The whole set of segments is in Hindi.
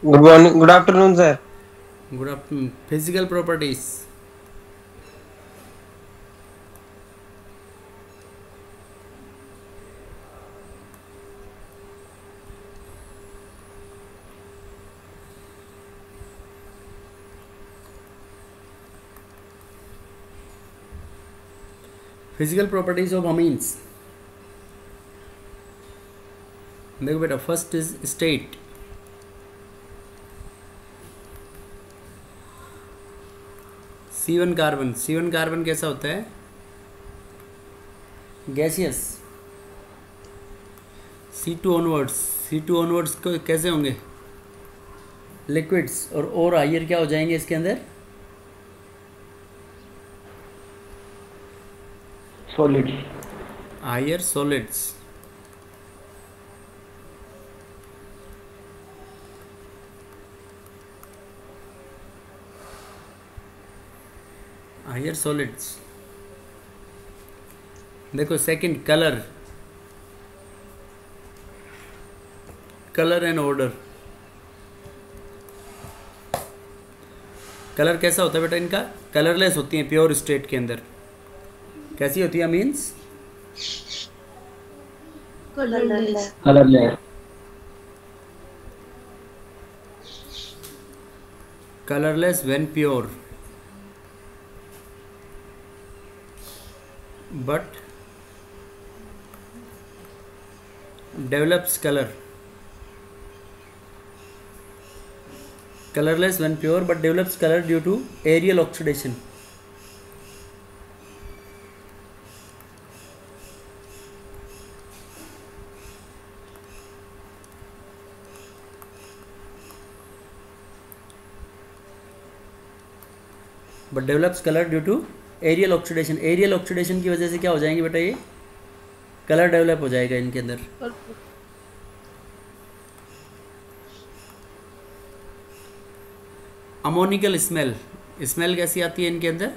Good morning, good afternoon sir. Good afternoon. Physical properties. Physical properties of amines. देखो बेटा, first is state. C1 carbon, C1 carbon कैसा होता है? Gaseous. C2 onwards, C2 onwards को कैसे होंगे? लिक्विड्स। और हायर क्या हो जाएंगे इसके अंदर? Solids. Higher solids. Higher solids. देखो second, colour. Colour and order. Colour कैसा होता है बेटा इनका? कलरलेस होती है प्योर स्टेट के अंदर। कैसी होती है means? Colourless. Colourless. Colourless when pure, but develops color. Colorless when pure but develops color due to aerial oxidation. But develops color due to aerial oxidation. Aerial oxidation की वजह से क्या हो जाएंगे बेटा? ये कलर डेवलप हो जाएगा इनके अंदर। Ammoniacal smell. स्मेल कैसी आती है इनके अंदर?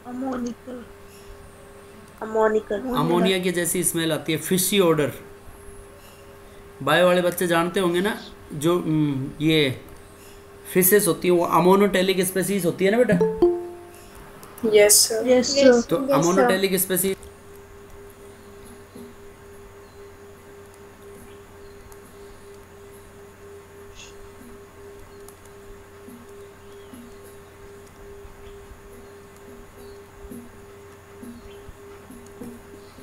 अमोनिकल। अमोनिकल। अमोनिया की जैसी स्मेल आती है। Fishy order. बायो वाले बच्चे जानते होंगे ना, जो ये फिशेस होती है वो अमोनोटेलिक स्पेसीज होती है ना बेटा? Yes sir. Yes sir. तो ammonotelic species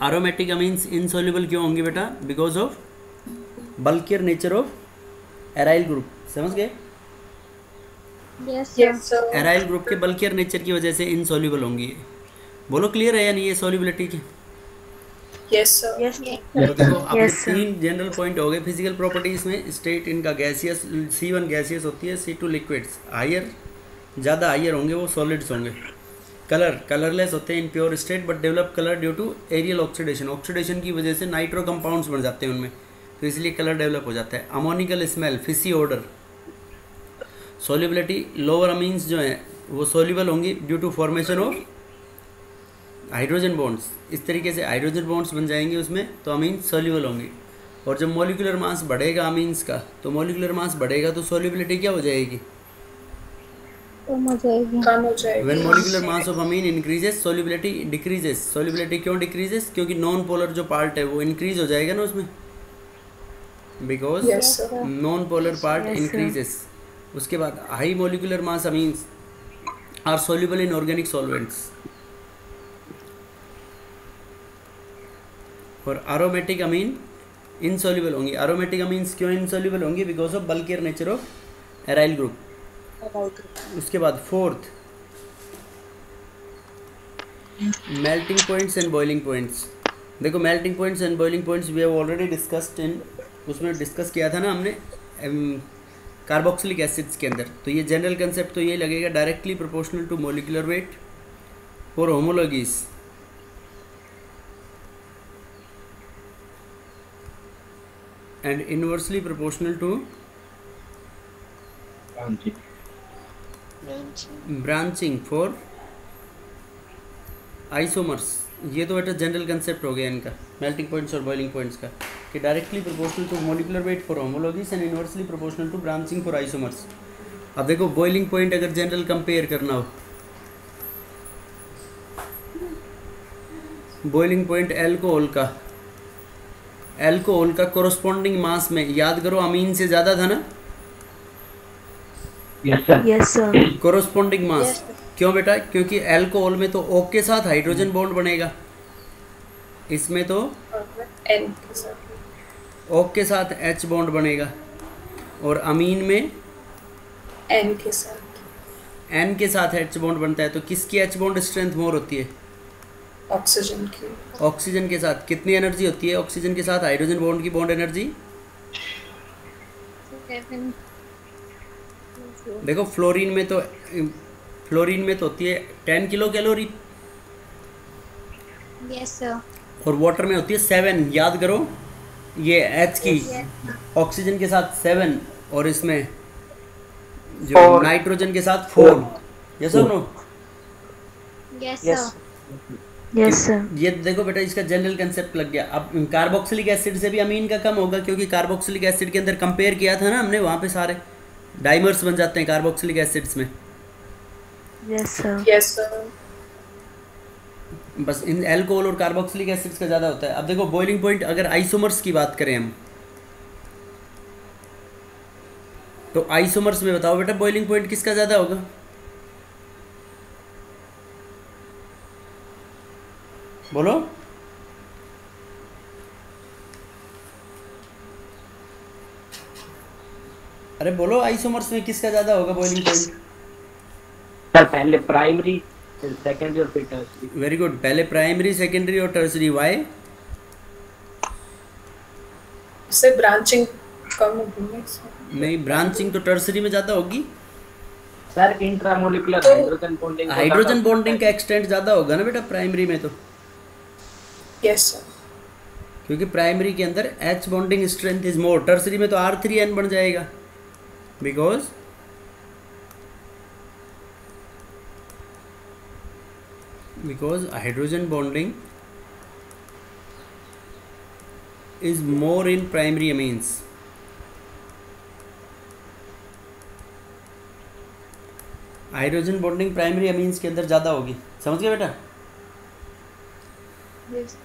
aromatic amines insoluble क्यों होंगी बेटा? Because of bulkier nature of aryl group. समझ गए? Yes sir. एराइल ग्रुप के बल्कियर नेचर की वजह से इनसॉल्युबल होंगी। बोलो क्लियर है या नहीं ये सॉल्युबिलिटी की? Yes sir. यस तो देखो अपने तीन जनरल पॉइंट हो गए फिजिकल प्रॉपर्टीज में। स्टेट इनका गैसियस, C1 गैसियस होती है, C2 लिक्विड्स। हायर, ज़्यादा हायर होंगे वो सॉलिड्स होंगे। कलर, कलरलेस होते हैं in pure state but develop colour due to aerial oxidation. Oxidation की वजह से नाइट्रो कंपाउंड्स बन जाते हैं उनमें, तो इसलिए कलर डेवलप हो जाता है। Ammoniacal smell, fishy odour. Solubility, lower amines जो हैं वो सॉल्युबल होंगी due to formation of hydrogen bonds. इस तरीके से हाइड्रोजन बॉन्ड्स बन जाएंगे उसमें, तो अमीन्स सॉल्युबल होंगे। और जब मॉलिक्यूलर मास बढ़ेगा अमीन्स का, तो मॉलिक्यूलर मास बढ़ेगा तो सॉल्युबिलिटी क्या हो जाएगी? कम हो जाएगी। When molecular mass of amine increases solubility decreases. Solubility क्यों डिक्रीजेस? क्योंकि नॉन पोलर जो पार्ट है वो इंक्रीज हो जाएगा ना उसमें, because non polar part increases. उसके बाद high molecular mass amines are soluble in organic solvents. और एरोमेटिक अमीन इनसॉल्युबल होंगी। एरोमेटिक अमीन्स क्यों इनसॉल्युबल होंगी? Because of bulkier nature of aryl group. उसके बाद fourth, melting points and boiling points. देखो melting points and boiling points we have already discussed in, उसमें डिस्कस किया था ना हमने कार्बोक्सिलिक एसिड्स के अंदर। तो ये जनरल कंसेप्ट तो ये लगेगा, directly proportional to molecular weight for homologies and inversely proportional to branching for isomers. ये तो बेटा जनरल कंसेप्ट हो गया इनका, मेल्टिंग पॉइंट्स और बॉइलिंग पॉइंट्स का। कि directly proportional to molecular weight for homologies and inversely proportional to branching for isomers. अब देखो बॉइलिंग पॉइंट अगर जनरल कंपेयर करना हो, बॉइलिंग पॉइंट एल्कोहल का कोरोस्पोंडिंग मास में याद करो अमीन से ज़्यादा था ना? Yes sir. कोरोस्पोंडिंग मास क्यों बेटा? क्योंकि एल्कोहल में तो O के साथ हाइड्रोजन बॉन्ड बनेगा, इसमें तो N के साथ O के साथ H बॉन्ड बनेगा, और अमीन में N के साथ N के साथ H बॉन्ड बनता है। तो किसकी H बॉन्ड स्ट्रेंथ मोर होती है? ऑक्सीजन की। ऑक्सीजन के साथ कितनी एनर्जी होती है? ऑक्सीजन के साथ हाइड्रोजन बॉन्ड की बॉन्ड एनर्जी देखो फ्लोरीन में तो होती है 10 किलो कैलोरी। Yes sir. और वाटर में होती है 7। याद करो ये H की ऑक्सीजन के साथ 7 और इसमें जो नाइट्रोजन के साथ 4। यस और no? Yes sir. Yes sir. ये देखो बेटा इसका जनरल कंसेप्ट लग गया। अब कार्बोक्सिलिक एसिड से भी अमीन का कम होगा, क्योंकि कार्बोक्सिलिक एसिड के अंदर कंपेयर किया था ना हमने, वहाँ पे सारे डाइमर्स बन जाते हैं कार्बोक्सिलिक एसिड्स में। Yes sir. Yes sir. बस इन एल्कोहल और कार्बोक्सिलिक एसिड्स का ज़्यादा होता है। अब देखो बॉइलिंग पॉइंट अगर आइसोमर्स की बात करें हम, तो आइसोमर्स में बताओ बेटा बॉइलिंग पॉइंट किसका ज़्यादा होगा? बोलो। अरे बोलो आइसोमर्स में किसका ज़्यादा होगा बॉइलिंग पॉइंट? सर पहले प्राइमरी फिर सेकेंडरी और फिर टर्सरी। वेरी गुड, पहले प्राइमरी सेकेंडरी और टर्सरी। वाई? इससे ब्रांचिंग कम होगी। नहीं, ब्रांचिंग तो टर्सरी में ज़्यादा होगी। सर इंट्रामोलिकुलर हाइड्रोजन बॉन्डिंग का एक्सटेंट ज़्यादा होगा ना बेटा प्राइमरी में तो। Yes sir. क्योंकि प्राइमरी के अंदर H bonding strength is more, tertiary में तो R3N बन जाएगा, because hydrogen bonding is more in primary amines. Hydrogen bonding primary amines के अंदर ज़्यादा होगी। समझ गए बेटा? Yes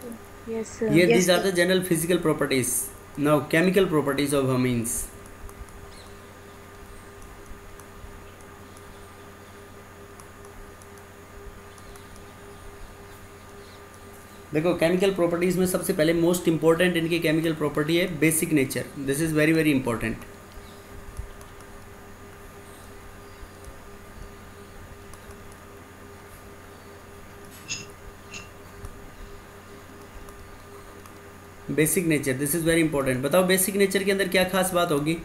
sir. Yeah, these are the general physical properties. Now chemical properties of amines. देखो केमिकल प्रॉपर्टीज में सबसे पहले मोस्ट इंपॉर्टेंट इनकी केमिकल प्रॉपर्टी है basic nature. This is very very important. Basic nature, this is very important. बताओ बेसिक नेचर के अंदर क्या खास बात होगी?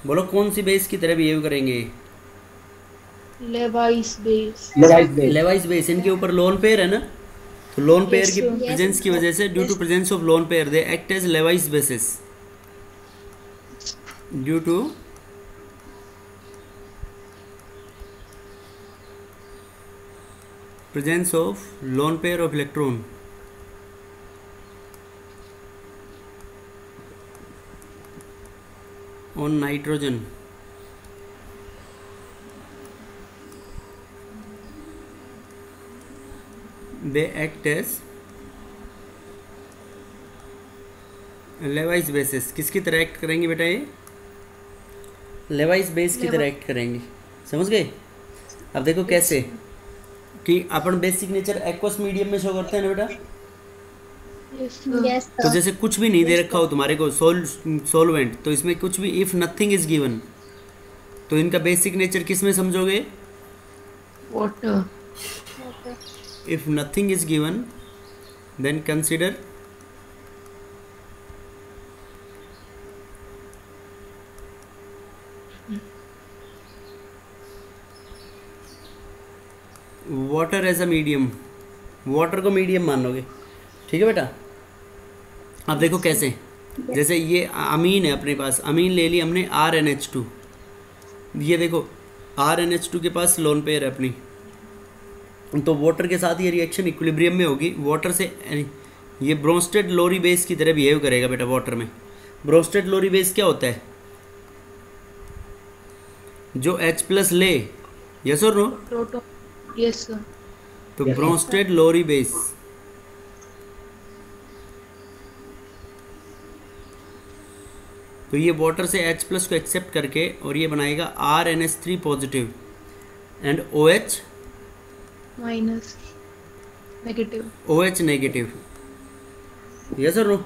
बोलो कौन सी बेस की तरह बिहेव करेंगे? Levi's base. लेवाइस बेस, इनके ऊपर लोन पेयर है ना, तो लोन पेयर की प्रेजेंस की वजह से, due to presence of lone pair, they act as lewis bases. Due to presence of lone pair of electron on nitrogen they act as Levi's basis. किसकी तरह एक्ट करेंगे बेटा? ये लेवाइस बेस की तरह एक्ट करेंगे। समझ गए? अब देखो कैसे कि अपन बेसिक नेचर एक्वस मीडियम में शो करते हैं ना बेटा। Yes तो जैसे कुछ भी नहीं दे रखा हो तुम्हारे को सॉल्वेंट, तो इसमें कुछ भी इफ नथिंग इज गिवन, तो इनका बेसिक नेचर किस में समझोगे? Water. If nothing is given then consider water as a medium. Water को मीडियम मान लोगे, ठीक है बेटा? अब देखो कैसे, जैसे ये अमीन है अपने पास, अमीन ले ली हमने RNH2। ये देखो RNH2 के पास लोन पेयर है अपनी, तो वाटर के साथ ये रिएक्शन इक्विलिब्रियम में होगी। वाटर से ये ब्रोंस्टेड लोरी बेस की तरह बिहेव करेगा बेटा वाटर में। ब्रोंस्टेड लोरी बेस क्या होता है? जो H+ ले, यस और नो? प्रोटॉन। Yes sir. तो Yes, ब्रोंस्टेड लोरी बेस, तो ये वाटर से H+ को एक्सेप्ट करके और ये बनाएगा RNH3 positive and OH minus negative. OH negative, yes और no?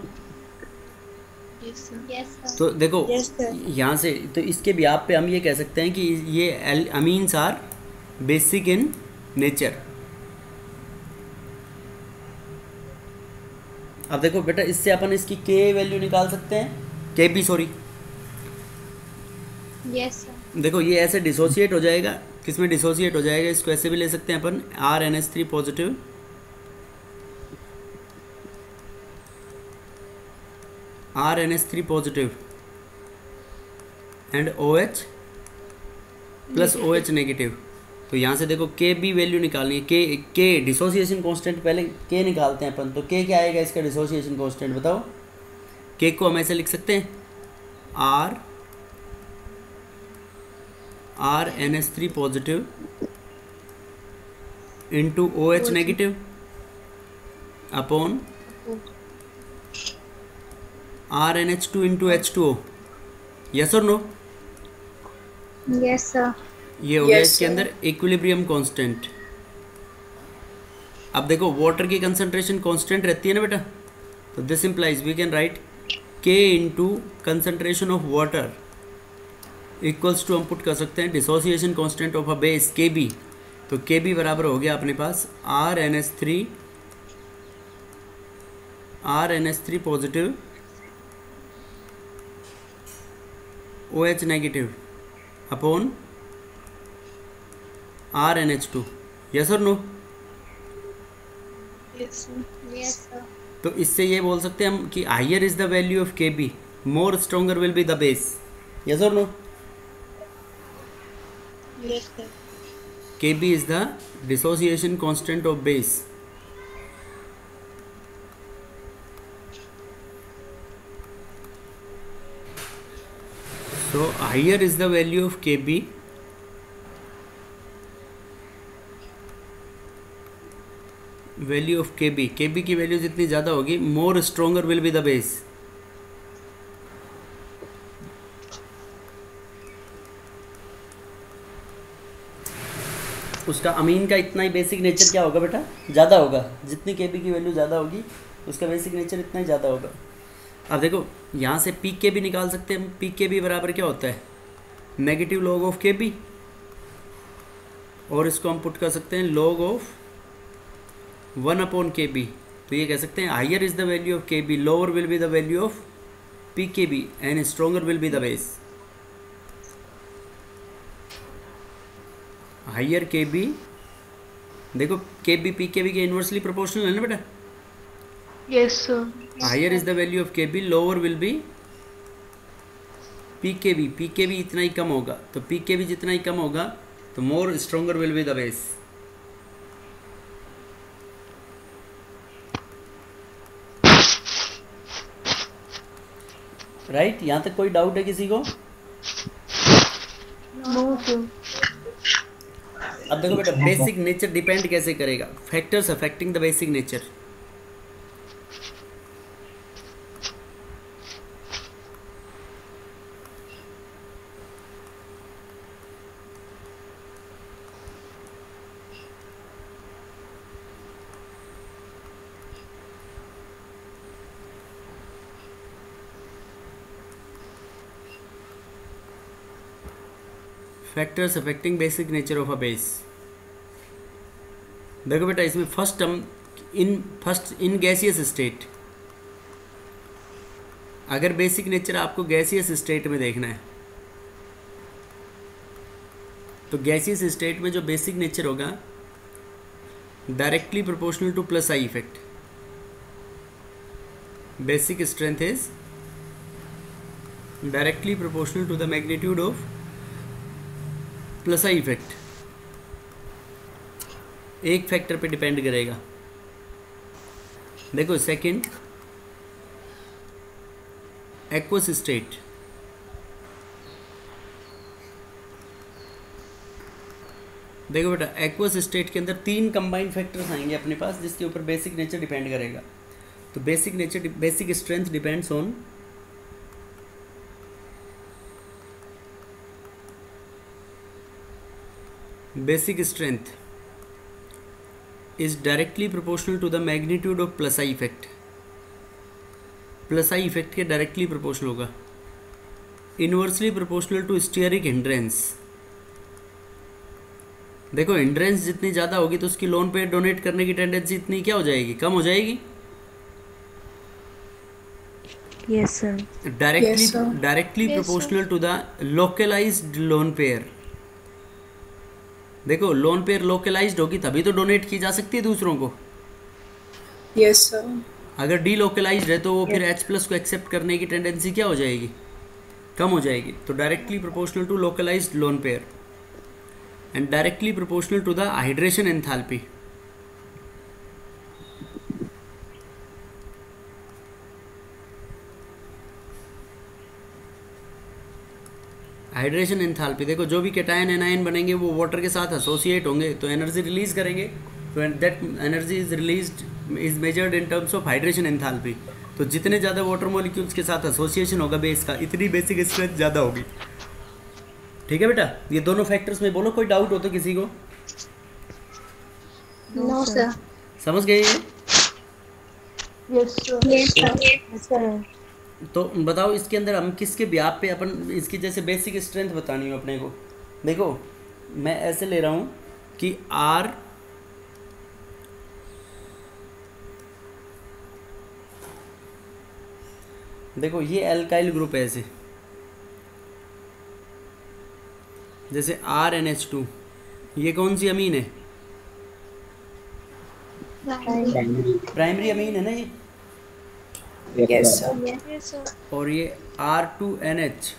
Yes sir. Yes sir. तो देखो Yes, sir. यहाँ से तो इसके भी आप पे हम ये कह सकते हैं कि ये amines are basic in nature. अब देखो बेटा इससे अपन इसकी के वैल्यू निकाल सकते हैं, KB सॉरी। Yes sir. देखो ये ऐसे डिसोसिएट हो जाएगा, किसमें डिसोसिएट हो जाएगा, इसको ऐसे भी ले सकते हैं अपन RNH3 positive RNH3 positive and OH plus OH negative. तो यहाँ से देखो KB वैल्यू निकालनी है, के डिसोसिएशन कांस्टेंट, पहले K निकालते हैं अपन। तो K क्या आएगा इसका डिसोसिएशन कांस्टेंट बताओ? K को हम ऐसे लिख सकते हैं RNH3 positive into OH negative upon RNH2 into H2O, yes और नो? Yes sir. ये हो गया Yes, इसके sir. अंदर इक्विलिब्रियम कांस्टेंट। अब देखो वाटर की कंसंट्रेशन कांस्टेंट रहती है ना बेटा, तो this implies we can write K into concentration of water equals to, हम पुट कर सकते हैं dissociation constant of a base KB। तो KB बराबर हो गया अपने पास RNH3 positive OH negative upon RNH2, yes और no? Yes sir. Yes sir. तो इससे ये बोल सकते हैं हम कि higher is the value of KB, more stronger will be the base, yes और no? Yes sir. KB is the dissociation constant of base. So higher is the value of KB, value of KB की वैल्यू जितनी ज़्यादा होगी more stronger will be the base. उसका अमीन का इतना ही बेसिक नेचर क्या होगा बेटा? ज़्यादा होगा। जितनी KB की वैल्यू ज़्यादा होगी उसका बेसिक नेचर इतना ही ज़्यादा होगा। अब देखो यहाँ से पीक KB निकाल सकते हैं हम। पीक KB बराबर क्या होता है? नेगेटिव लॉग ऑफ KB, और इसको हम पुट कर सकते हैं लॉग ऑफ 1/KB। तो ये कह सकते हैं higher is the value of KB, lower will be the value of PKB and stronger will be the base. Higher KB, देखो KB PKB के इन्वर्सली प्रोपोर्शनल है ना बेटा? Yes sir. Higher is the value of KB, lower will be PKB। PKB इतना ही कम होगा, तो PKB जितना ही कम होगा तो more stronger will be the base. Right? यहाँ तक कोई डाउट है किसी को? No sir. अब देखो बेटा बेसिक नेचर डिपेंड कैसे करेगा? Factors affecting the basic nature. Factors affecting basic nature of a base. देखो बेटा इसमें फर्स्ट इन गैसियस स्टेट, अगर बेसिक नेचर आपको गैसियस स्टेट में देखना है तो गैसियस स्टेट में जो बेसिक नेचर होगा directly proportional to plus I effect. Basic strength is directly proportional to the magnitude of plus I effect. एक फैक्टर पे डिपेंड करेगा। देखो सेकंड एक्वस स्टेट, देखो बेटा एक्वस स्टेट के अंदर 3 कंबाइंड फैक्टर्स आएंगे अपने पास जिसके ऊपर बेसिक नेचर डिपेंड करेगा। तो basic strength depends on basic strength is directly proportional to the magnitude of plus I effect. Plus I effect के डायरेक्टली प्रोपोर्शनल होगा। Inversely proportional to steric hindrance. देखो हिंड्रेंस जितनी ज़्यादा होगी तो उसकी लोन पे डोनेट करने की टेंडेंसी इतनी क्या हो जाएगी, कम हो जाएगी। Yes sir. Directly proportional to the localized lone pair. देखो लोन पेयर लोकलाइज्ड होगी तभी तो डोनेट की जा सकती है दूसरों को। Yes sir. अगर डी लोकलाइज्ड है तो वो फिर H प्लस को एक्सेप्ट करने की टेंडेंसी क्या हो जाएगी, कम हो जाएगी। तो directly proportional to localized lone pair and directly proportional to the hydration enthalpy. Hydration enthalpy, देखो जो भी कैटायन एनायन बनेंगे वो वाटर के साथ एसोसिएट होंगे तो एनर्जी रिलीज करेंगे। तो that energy is released is measured in terms of hydration enthalpy. तो जितने ज़्यादा वाटर मॉलिक्यूल्स के साथ एसोसिएशन होगा बेस का, इतनी बेसिक स्ट्रेंथ ज़्यादा होगी। ठीक है बेटा, ये दोनों फैक्टर्स में बोलो कोई डाउट हो तो किसी को। No sir. समझ गए ये? Yes sir. तो बताओ इसके अंदर हम किसके ब्याप पे अपन इसकी जैसे बेसिक स्ट्रेंथ बतानी हो अपने को। देखो मैं ऐसे ले रहा हूँ कि R देखो ये एल्काइल ग्रुप है ऐसे, जैसे RNH2 ये कौन सी अमीन है, प्राइमरी अमीन है ना ये। Yes sir. और ये R2NH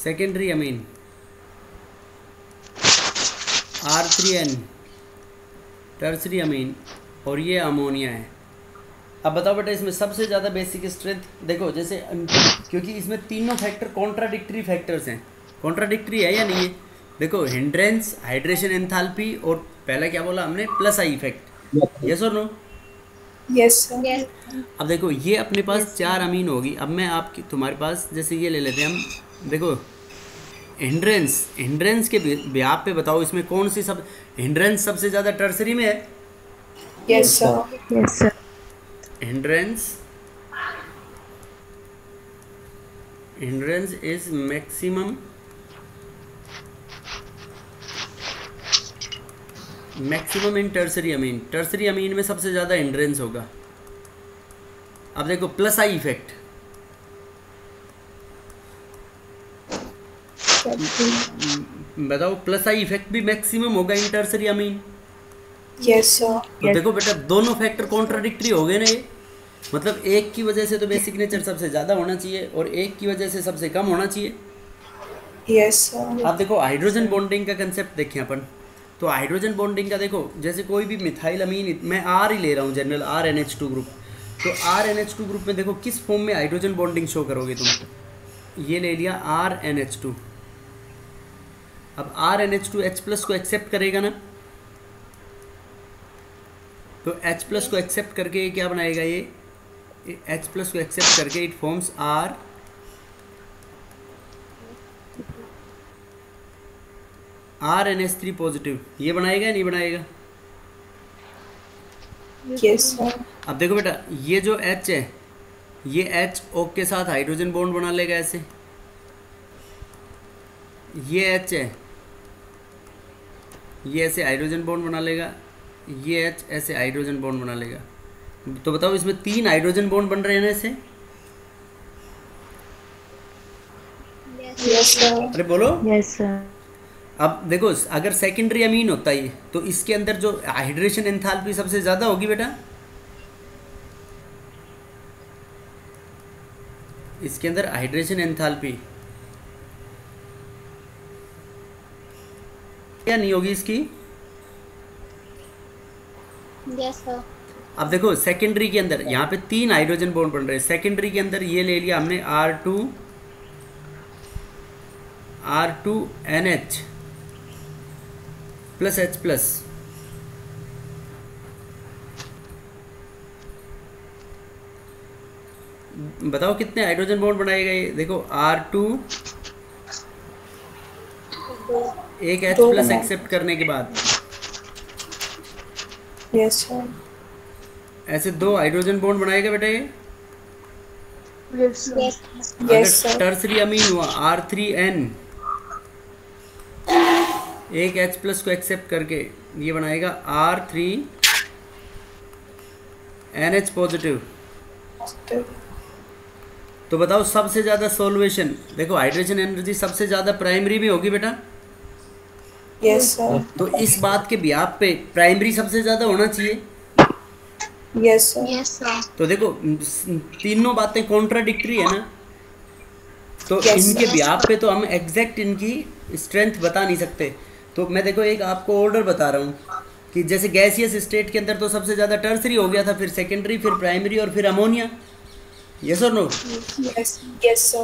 secondary amine, R3N tertiary अमीन, और ये अमोनिया है। अब बताओ बेटा इसमें सबसे ज़्यादा बेसिक स्ट्रेंथ देखो जैसे, क्योंकि इसमें तीनों फैक्टर कॉन्ट्राडिक्टरी फैक्टर्स हैं। कॉन्ट्राडिक्टरी है या नहीं है? देखो हिंड्रेंस, हाइड्रेशन एंथैल्पी और पहला क्या बोला हमने, प्लस आई इफेक्ट। यस और नो? Yes sir. अब देखो ये अपने पास 4 अमीन होगी। अब मैं आपकी तुम्हारे पास जैसे ये ले लेते हैं हम। देखो हिंड्रेंस के ब्याप पे बताओ इसमें कौन सी सब हिंड्रेंस सबसे ज़्यादा टर्सरी में है। यस सर। यस सर। hindrance is maximum in tertiary amine. Tertiary amine में सबसे ज़्यादा हिंड्रेंस होगा। अब देखो प्लस आई इफेक्ट, बताओ प्लस आई इफेक्ट भी मैक्सिमम होगा in tertiary amine. Yes sir. तो देखो बेटा दोनों फैक्टर कॉन्ट्राडिक्टरी हो गए ना ये, मतलब एक की वजह से तो बेसिक नेचर सबसे ज़्यादा होना चाहिए और एक की वजह से सबसे कम होना चाहिए। Yes sir. आप देखो हाइड्रोजन बॉन्डिंग का कंसेप्ट देखें अपन, तो हाइड्रोजन बॉन्डिंग का देखो जैसे कोई भी मिथाइल अमीन, मैं R ही ले रहा हूँ जनरल, RNH2 ग्रुप। तो RNH2 ग्रुप में देखो किस फॉर्म में हाइड्रोजन बॉन्डिंग शो करोगे तुम। ये ले लिया RNH2। अब RNH2 H प्लस को एक्सेप्ट करेगा ना, तो H प्लस को एक्सेप्ट करके क्या बनाएगा, ये H प्लस को एक्सेप्ट करके इट फॉर्म्स RNH3 पॉजिटिव। ये बनाएगा नहीं बनाएगा? Yes sir. अब देखो बेटा ये जो H है, ये H O के साथ हाइड्रोजन बॉन्ड बना लेगा ऐसे। ये H है, ये ऐसे हाइड्रोजन बॉन्ड बना लेगा। ये H ऐसे हाइड्रोजन बॉन्ड बना लेगा। तो बताओ इसमें 3 हाइड्रोजन बॉन्ड बन रहे हैं ना ऐसे। Yes sir. अरे बोलो। Yes sir. अब देखो अगर सेकेंडरी अमीन होता है तो इसके अंदर जो हाइड्रेशन एंथैल्पी सबसे ज़्यादा होगी बेटा, इसके अंदर हाइड्रेशन एंथैल्पी या नहीं होगी इसकी? Yes, sir. अब देखो सेकेंडरी के अंदर यहाँ पे 3 हाइड्रोजन बॉन्ड बन रहे हैं। सेकेंडरी के अंदर ये ले लिया हमने R2 NH plus H plus. बताओ कितने हाइड्रोजन बॉन्ड बनाएगा ये? देखो R2 एक H प्लस एक्सेप्ट करने के बाद Yes, sir. ऐसे 2 हाइड्रोजन बॉन्ड बनाएगा बेटा ये। Yes, sir. अगर Yes, sir. टर्सरी अमीन हुआ R3N एक H प्लस को एक्सेप्ट करके ये बनाएगा R3NH पॉजिटिव। तो बताओ सबसे ज़्यादा सॉल्वेशन, देखो हाइड्रोजन एनर्जी सबसे ज़्यादा प्राइमरी में होगी बेटा। Yes, sir. तो इस बात के बिहाफ पे प्राइमरी सबसे ज़्यादा होना चाहिए। Yes, sir. Yes, sir. तो देखो तीनों बातें कॉन्ट्राडिक्टरी है ना, तो Yes, इनके sir. बिहाफ पे तो हम एग्जैक्ट इनकी स्ट्रेंथ बता नहीं सकते। तो मैं देखो एक आपको ऑर्डर बता रहा हूँ कि जैसे गैसियस स्टेट के अंदर तो सबसे ज़्यादा टर्सरी हो गया था, फिर सेकेंडरी, फिर प्राइमरी और फिर अमोनिया। यस और नो? Yes, yes, sir.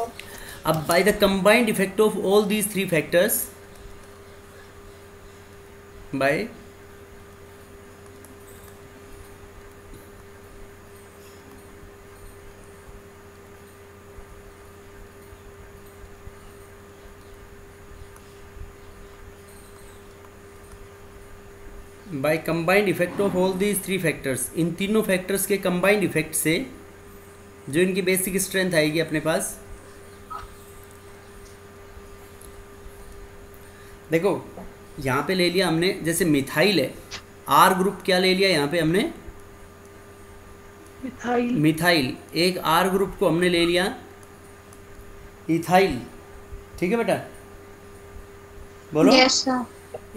अब by the combined effect of all these 3 factors, by by combined effect of all these 3 factors, इन तीनों फैक्टर्स के कंबाइंड इफेक्ट से जो इनकी बेसिक स्ट्रेंथ आएगी अपने पास, देखो यहाँ पे ले लिया हमने जैसे मिथाइल है, आर ग्रुप क्या ले लिया यहाँ पे हमने? मिथाइल। एक आर ग्रुप को हमने ले लिया इथाइल, ठीक है बेटा? बोलो। Yes, sir.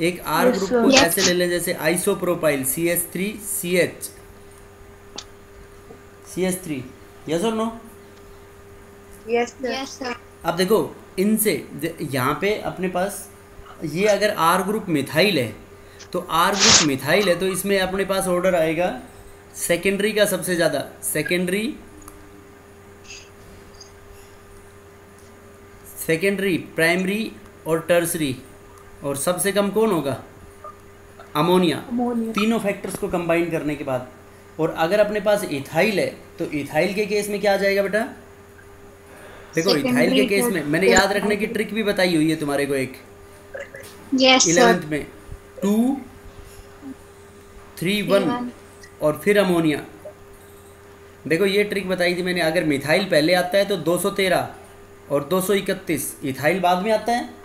एक आर Yes, ग्रुप sir. को Yes. ऐसे ले लें जैसे आइसोप्रोपाइल CH3 यस और no? Yes, sir. Yes, sir. अब देखो इनसे यहाँ पे अपने पास ये अगर आर ग्रुप मिथाइल है, तो आर ग्रुप मिथाइल है तो इसमें अपने पास ऑर्डर आएगा सेकेंडरी का सबसे ज़्यादा, सेकेंडरी, प्राइमरी और टर्सरी, और सबसे कम कौन होगा? अमोनिया। तीनों फैक्टर्स को कंबाइन करने के बाद। और अगर अपने पास इथाइल है तो इथाइल के केस में क्या आ जाएगा बेटा? देखो इथाइल के केस में मैंने याद रखने की ट्रिक भी बताई हुई है तुम्हारे को एक Yes, sir. 11th में, 2 3 1 और फिर अमोनिया। देखो ये ट्रिक बताई थी मैंने, अगर मिथाइल पहले आता है तो 213 और 231, इथाइल बाद में आता है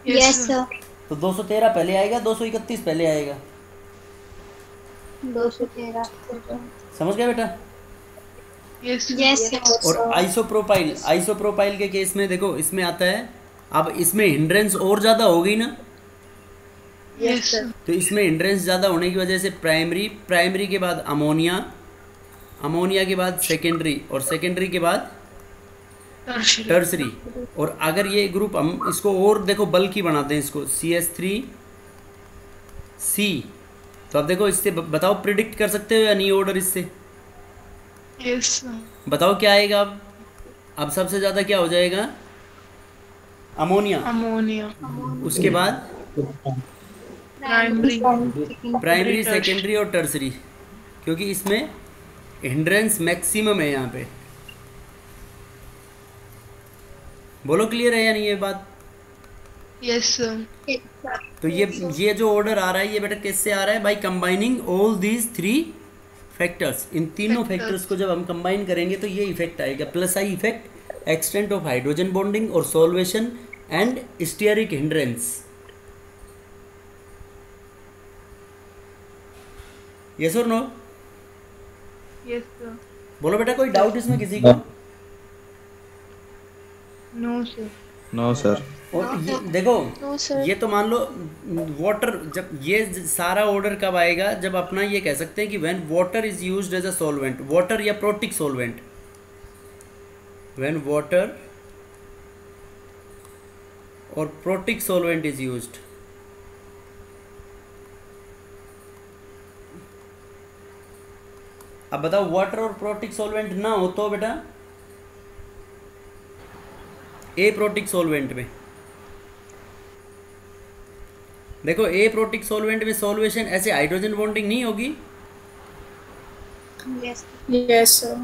Yes, sir. तो 213 पहले आएगा, 231 पहले आएगा। 213. समझ गए बेटा? Yes, sir. और आइसोप्रोपाइल के केस में देखो इसमें आता है, अब इसमें हिंड्रेंस और ज़्यादा हो गई ना, Yes, sir. तो इसमें हिंड्रेंस ज़्यादा होने की वजह से प्राइमरी के बाद अमोनिया के बाद सेकेंडरी और सेकेंडरी के बाद टर्सरी। और अगर ये ग्रुप हम इसको और देखो बल्कि बनाते हैं इसको CH3C, तो अब देखो इससे बताओ प्रिडिक्ट कर सकते हो या नहीं ऑर्डर इससे? Yes, sir. बताओ क्या आएगा अब सबसे ज़्यादा क्या हो जाएगा? अमोनिया। उसके बाद प्राइमरी, सेकेंडरी और टर्सरी, क्योंकि इसमें हिंड्रेंस मैक्सिमम है यहाँ पे। बोलो क्लियर है या नहीं ये बात? Yes, sir. तो ये जो ऑर्डर आ रहा है ये बेटा किससे आ रहा है? By combining all these 3 factors. इन तीनों फैक्टर्स को जब हम कंबाइन करेंगे तो ये इफेक्ट आएगा, plus I effect, extent of hydrogen bonding और solvation and steric hindrance. Yes और नो? Yes, sir. बोलो बेटा, कोई डाउट इसमें किसी को? No, sir. No sir. और ये देखो No, sir. ये तो मान लो वाटर, जब ये सारा ऑर्डर कब आएगा? जब अपना ये कह सकते हैं कि when water is used as a solvent, water या प्रोटिक सॉल्वेंट, व्हेन वाटर और प्रोटिक सॉल्वेंट इज यूज्ड, अब बताओ वाटर और प्रोटिक सॉल्वेंट ना हो तो बेटा ए प्रोटिक सॉल्वेंट में देखो ए प्रोटिक सॉल्वेंट में सॉल्वेशन ऐसे हाइड्रोजन बॉन्डिंग नहीं होगी, Yes, sir.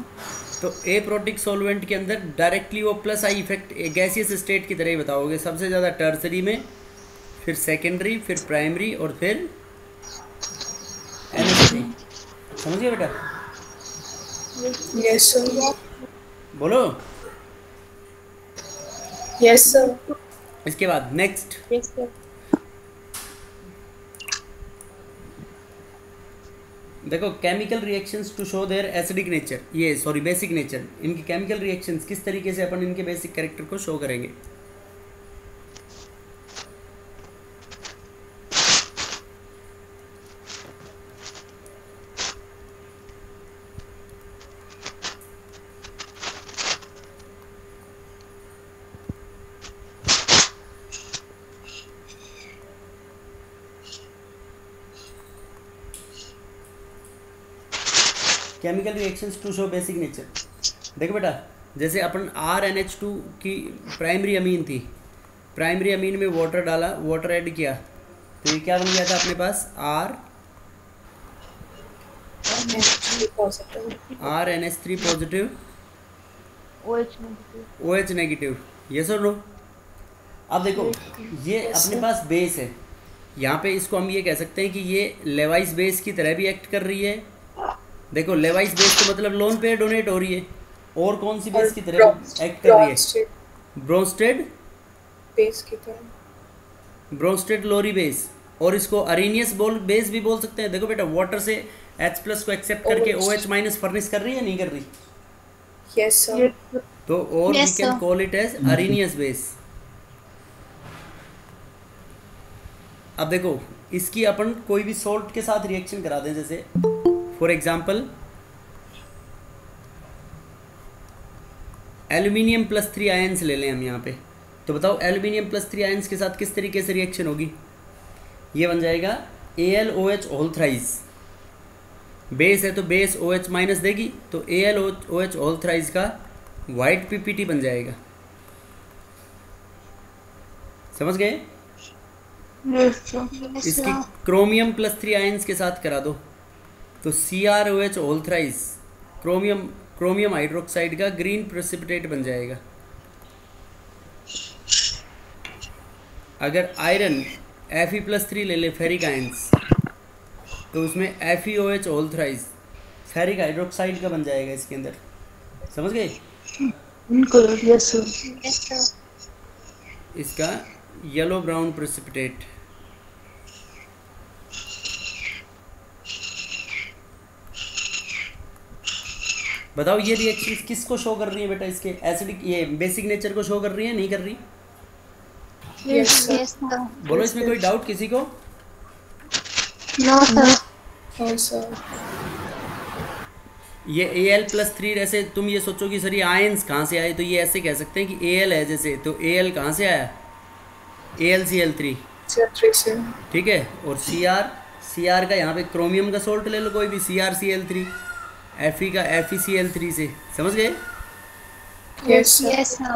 तो ए प्रोटिक सॉल्वेंट के अंदर डायरेक्टली वो plus I effect gaseous state की तरह ही बताओगे, सबसे ज़्यादा टर्सरी में, फिर सेकेंडरी, फिर प्राइमरी और फिर NH3। समझ गए बेटा? Yes, sir. बोलो। Yes, sir. इसके बाद नेक्स्ट, Yes, sir. देखो chemical reactions to show their acidic nature, ये सॉरी बेसिक नेचर, इनकी केमिकल रिएक्शंस किस तरीके से अपन इनके बेसिक कैरेक्टर को शो करेंगे। Chemical reactions to show basic nature, देखो बेटा जैसे अपन RNH2 की प्राइमरी अमीन थी, प्राइमरी अमीन में वाटर डाला, वाटर ऐड किया तो ये क्या बन गया था अपने पास NH3 positive. RNH3 positive OH negative, yes और नो। अब देखो ये अपने पास बेस है, यहाँ पे इसको हम ये कह सकते हैं कि ये लेवाइस बेस की तरह भी एक्ट कर रही है। देखो लेवाइस बेस तो मतलब लोन पेयर डोनेट हो रही है, और कौन सी बेस की तरह एक्ट कर रही है? ब्रोंस्टेड बेस की तरह, ब्रोंस्टेड लोरी बेस, और इसको अरेनियस बेस भी बोल सकते हैं। देखो बेटा वाटर से H+ को एक्सेप्ट करके OH- फर्निश कर रही है नहीं कर रही? Yes, sir. तो और we can call it as Arrhenius base. अब देखो इसकी अपन कोई भी सॉल्ट के साथ रिएक्शन करा दें, जैसे फॉर एग्जाम्पल एल्यूमिनियम +3 आयंस ले लें हम यहाँ पे, तो बताओ एल्यूमिनियम +3 आयंस के साथ किस तरीके से रिएक्शन होगी? ये बन जाएगा AlOH होल थ्राइस, बेस है तो बेस OH- देगी, तो AlOH होल थ्राइस का वाइट PPT बन जाएगा। समझ गए? इसकी क्रोमियम +3 आयंस के साथ करा दो तो CrOH whole thrice chromium hydroxide का ग्रीन प्रेसिपिटेट बन जाएगा। अगर आयरन Fe+3 ले ले फेरिक आयंस, तो उसमें FeOH whole thrice ferric hydroxide का बन जाएगा इसके अंदर। समझ गए? Yes, sir. इसका येलो ब्राउन प्रेसिपिटेट। बताओ ये रिएक्शन किसको शो कर रही है बेटा? इसके एसिडिक ये बेसिक नेचर को शो कर रही है नहीं कर रही? Yes, sir. Yes, sir. बोलो इसमें कोई डाउट किसी को? No, sir. No, sir. ये Al+3 ऐसे तुम ये सोचो कि सर ये आयंस कहाँ से आए, तो ये ऐसे कह सकते हैं कि Al है जैसे, तो Al कहाँ से आया? AlCl3, Cl3 से. ठीक है। और Cr का यहाँ पे क्रोमियम का सोल्ट ले लो कोई भी, CrCl3, Fe का FeCl3 से। समझ गए? Yes, sir. Yes, sir.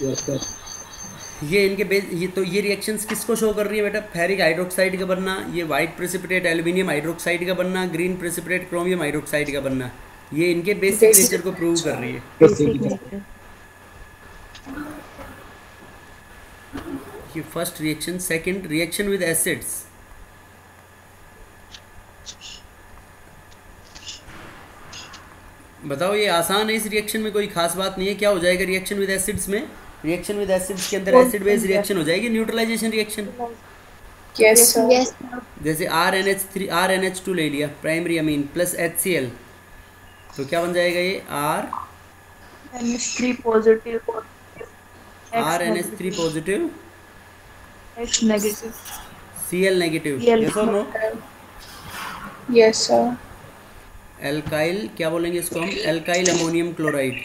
Yes, sir. ये इनके ये तो ये रिएक्शंस किसको शो कर रही है बेटा? फेरिक हाइड्रोक्साइड का बनना, ये वाइट प्रेसिपिटेट एल्यूमिनियम हाइड्रोक्साइड का बनना, ग्रीन प्रेसिपिटेट क्रोमियम हाइड्रोक्साइड का बनना, ये इनके बेसिक नेचर को प्रूव कर रही है। ये first reaction. Second reaction with acids, बताओ ये आसान है, इस रिएक्शन में कोई खास बात नहीं है। क्या हो जाएगा रिएक्शन विद एसिड्स में? रिएक्शन विद एसिड्स के अंदर एसिड बेस रिएक्शन हो जाएगी, neutralization reaction. Yes, sir. Yes, sir. जैसे RNH2 ले लिया प्राइमरी अमीन प्लस HCl, तो क्या बन जाएगा ये NH3 positive. RNH3 positive H negative. Cl negative, Cl yes और नो? Yes, sir. एल्काइल क्या बोलेंगे इसको हम? Alkyl ammonium chloride.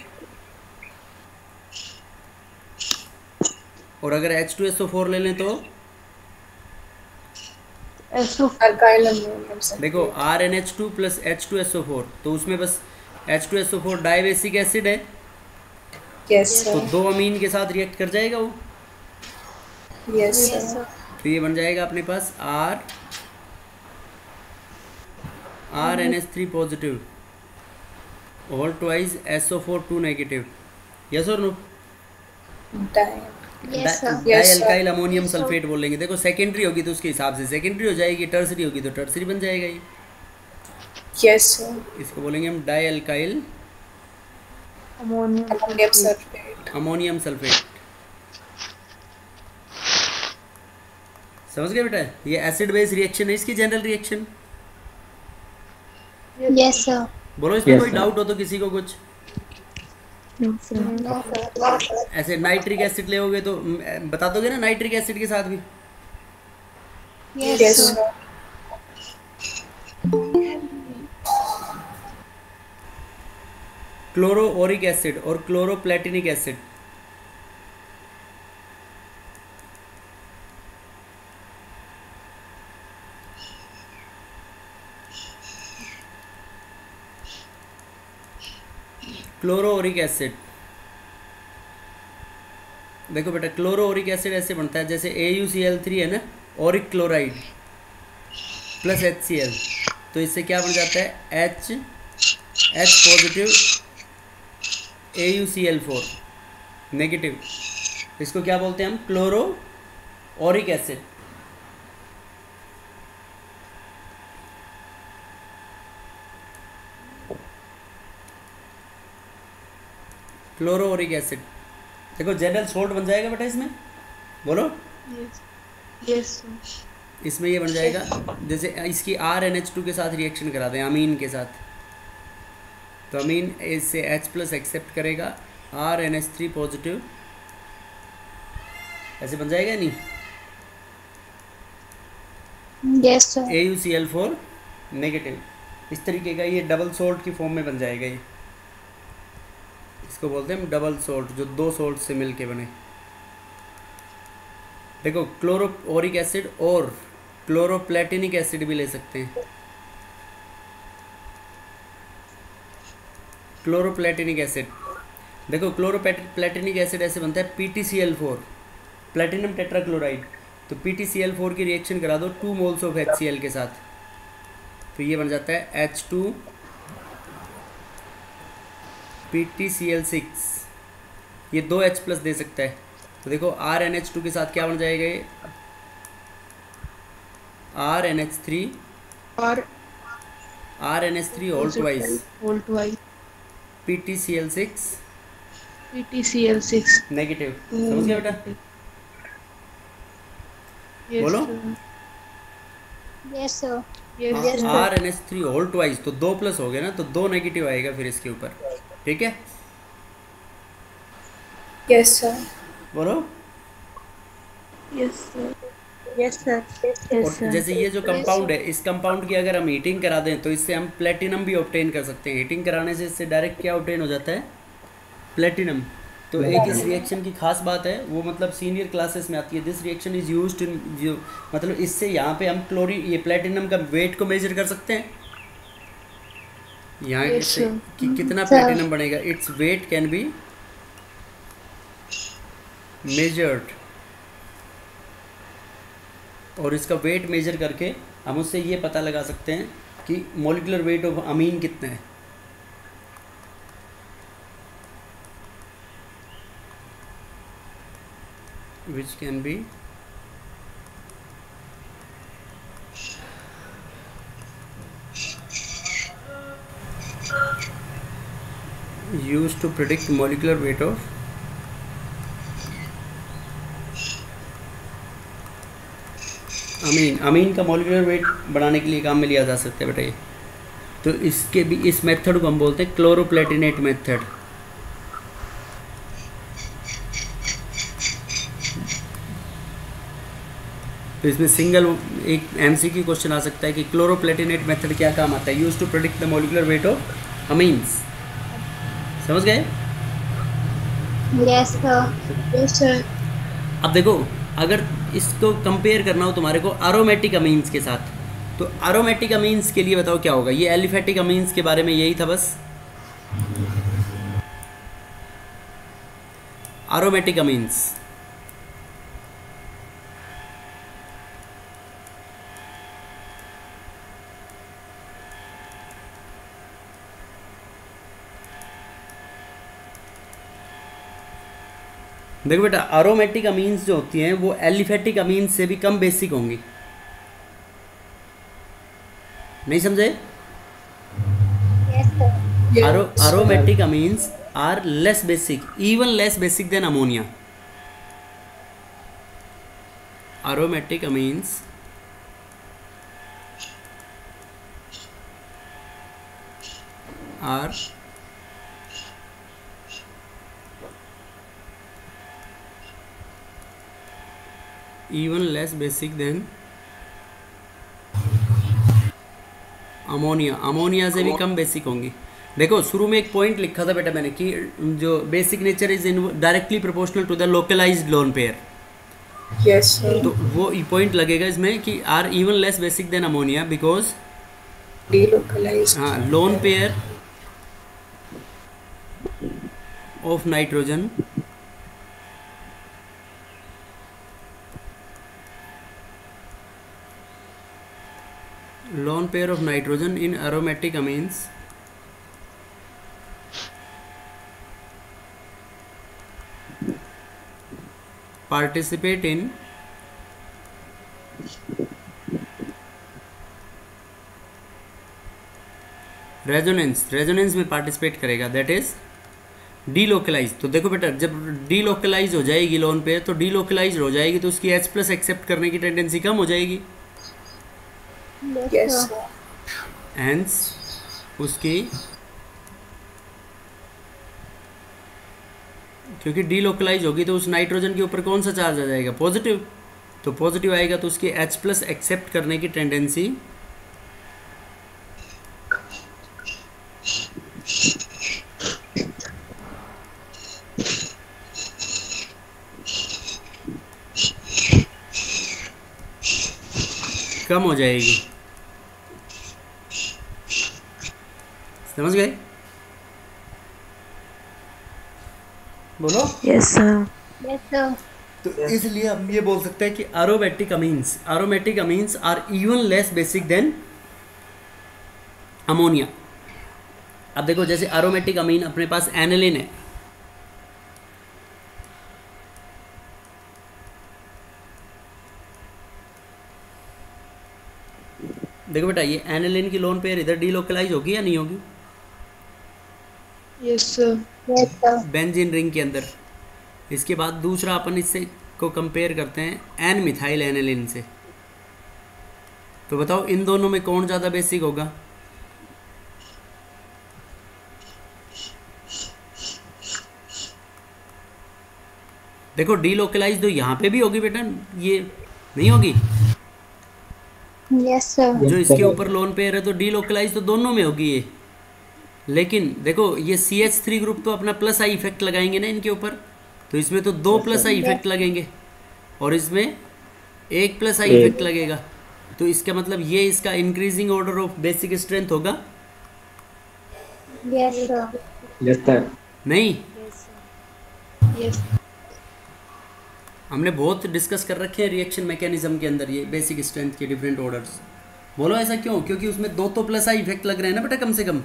और अगर H2SO4 ले लें तो SO Alkyl ammonium sulfate. देखो RnH2 प्लस H2SO4, तो उसमें बस H2SO4 डाइबेसिक एसिड है, Yes, तो sir. 2 अमीन के साथ रिएक्ट कर जाएगा वो, Yes, Yes, sir. sir. तो ये बन जाएगा अपने पास RnH3 positive all twice SO4 2 negative, yes और no? Dye. Yes, sir. Yes, sir. Dialkyl ammonium sulphate बोलेंगे। देखो सेकेंडरी होगी तो उसके हिसाब से सेकेंडरी हो जाएगी, टर्सरी होगी तो टर्सरी बन जाएगा ये। Yes, sir. इसको बोलेंगे हम डाइअल्काइल Ammonium Ammonium sulfate. sulfate. Ammonium sulphate. समझ गए बेटा, ये एसिड बेस रिएक्शन है, इसकी जनरल रिएक्शन। Yes, sir. बोलो इसमें Yes, कोई sir. डाउट हो तो किसी को कुछ। No, sir. ऐसे नाइट्रिक एसिड ले तो बता दोगे ना नाइट्रिक एसिड के साथ भी? Yes, Yes, sir. sir. Chloroauric acid और chloroplatinic acid, chloroauric acid. देखो बेटा क्लोरो ओरिक एसिड ऐसे बनता है जैसे AuCl3 है ना, ओरिक क्लोराइड प्लस HCl, तो इससे क्या बन जाता है H पॉजिटिव AuCl4 नेगेटिव, इसको क्या बोलते हैं हम? Chloro Oric acid. Chloroauric acid. देखो जनरल सोल्ट बन जाएगा बेटा इसमें, बोलो। Yes. Yes, sir. इसमें ये बन जाएगा जैसे इसकी RnH2 के साथ रिएक्शन करा दें अमीन के साथ, तो अमीन इससे H प्लस एक्सेप्ट करेगा, RnH3 पॉजिटिव, ऐसे बन जाएगा नहीं? Yes, sir. AuCl4 नेगेटिव, इस तरीके का ये डबल सोल्ट की फॉर्म में बन जाएगा ये। इसको बोलते हैं हम डबल सोल्ट, जो दो सोल्ट से मिलके बने। देखो क्लोरो ओरिक एसिड और क्लोरो प्लेटिनिक एसिड भी ले सकते हैं। क्लोरो प्लेटिनिक एसिड, देखो क्लोरो प्लेटिनिक एसिड ऐसे बनता है PtCl4 प्लेटिनम टेट्राक्लोराइड, तो PtCl4 की रिएक्शन करा दो 2 मोल्स ऑफ HCl के साथ, तो ये बन जाता है H2 PtCl6, ये 2 H प्लस दे सकता है, तो देखो RnH2 के साथ क्या बन जाएगा ये? RnH3 और RnH3 all twice All twice. PtCl6 PtCl6. Negative. समझ गया बेटा? Yes, बोलो। sir. Yes, sir. Yes, yes, sir. RnH3 all twice, तो 2 प्लस हो गया ना, तो 2 नेगेटिव आएगा फिर इसके ऊपर, ठीक है? Yes, sir. बोलो। Yes, sir. Yes, sir. Yes, और sir. जैसे ये जो कंपाउंड है, इस कंपाउंड की अगर हम हीटिंग करा दें तो इससे हम प्लेटिनम भी ऑब्टेन कर सकते हैं। हीटिंग कराने से इससे डायरेक्ट क्या ऑब्टेन हो जाता है? प्लेटिनम। तो एक इस रिएक्शन की खास बात है, वो मतलब सीनियर क्लासेस में आती है, this reaction is used in, जो मतलब इससे यहाँ पे हम ये प्लेटिनम का वेट को मेजर कर सकते हैं। यहाँ Yes, इससे sir. कि कितना Sir. प्लेटिनम बनेगा, its weight can be measured, और इसका वेट मेजर करके हम उससे ये पता लगा सकते हैं कि मॉलिक्यूलर वेट ऑफ अमीन कितना है। which can be used to predict molecular weight of अमीन। अमीन का मॉलिक्यूलर वेट बढ़ाने के लिए काम में लिया जा सकता है बेटा ये, तो इसके भी इस मेथड को हम बोलते हैं क्लोरोप्लेटिनेट मेथड। तो इसमें सिंगल एक MCQ क्वेश्चन आ सकता है कि क्लोरोप्लेटिनेट मेथड क्या काम आता है? Use to predict the molecular weight of amines. समझ गए? Yes, sir. Yes, sir. अब देखो अगर इसको कंपेयर करना हो तुम्हारे को अरोमेटिक अमीन्स के साथ, तो अरोमेटिक अमीन्स के लिए बताओ क्या होगा। ये एलिफेटिक अमीन्स के बारे में यही था बस। अरोमेटिक अमीन्स देखो बेटा, अरोमेटिक अमीन्स जो होती हैं वो एलिफेटिक अमीन्स से भी कम बेसिक होंगी। नहीं समझे? Yes, sir. aromatic amines are less basic, even less basic than ammonia. Aromatic amines are even less basic than ammonia. Ammonia से भी कम बेसिक होंगी। देखो शुरू में एक पॉइंट लिखा था बेटा मैंने कि जो basic nature is in directly proportional to the localized lone pair. Yes, sir. तो वो पॉइंट लगेगा इसमें कि are even less basic than ammonia because Delocalized. हाँ lone pair of nitrogen lone pair of nitrogen in aromatic amines participate in resonance में पार्टिसिपेट करेगा, दैट इज डीलोकलाइज। तो देखो बेटा जब डीलोकलाइज हो जाएगी लोन पेयर तो डीलोकलाइज हो जाएगी तो उसकी H प्लस एक्सेप्ट करने की टेंडेंसी कम हो जाएगी। Yes, sir. हैंस उसकी क्योंकि डीलोकलाइज होगी तो उस नाइट्रोजन के ऊपर कौन सा चार्ज आ जाएगा? पॉजिटिव। तो पॉजिटिव आएगा तो उसकी H प्लस एक्सेप्ट करने की टेंडेंसी कम हो जाएगी। समझ गए? बोलो। Yes, sir. Yes, sir. तो इसलिए हम ये बोल सकते हैं कि aromatic amines are even less basic than ammonia. अब देखो जैसे aromatic amine अपने पास एनिलिन है, देखो बेटा ये एनिलिन की लोन पेयर इधर डीलोकलाइज होगी या नहीं होगी? Yes, sir. Yes, sir. Benzene ring के अंदर। इसके बाद दूसरा अपन इससे को कंपेयर करते हैं एन मिथाइल एनिलिन से। तो बताओ इन दोनों में कौन ज़्यादा बेसिक होगा? देखो डीलोकलाइज तो यहाँ पे भी होगी बेटा, ये नहीं होगी। Yes, sir. जो इसके ऊपर लोन पेयर है तो डीलोकलाइज तो दोनों में होगी ये। लेकिन देखो ये CH3 ग्रुप तो अपना प्लस आई इफेक्ट लगाएंगे ना इनके ऊपर, तो इसमें तो 2 प्लस आई इफेक्ट लगेंगे और इसमें 1 प्लस आई इफेक्ट लगेगा। तो इसका मतलब ये इसका increasing order of basic strength होगा। Yes, sir. Yes, sir. नहीं, Yes. हमने बहुत डिस्कस कर रखे हैं रिएक्शन मैकेनिज्म के अंदर ये बेसिक स्ट्रेंथ के डिफरेंट ऑर्डर्स। बोलो ऐसा क्यों? क्योंकि उसमें 2 तो प्लस आई इफेक्ट लग रहे हैं ना बेटा कम से कम।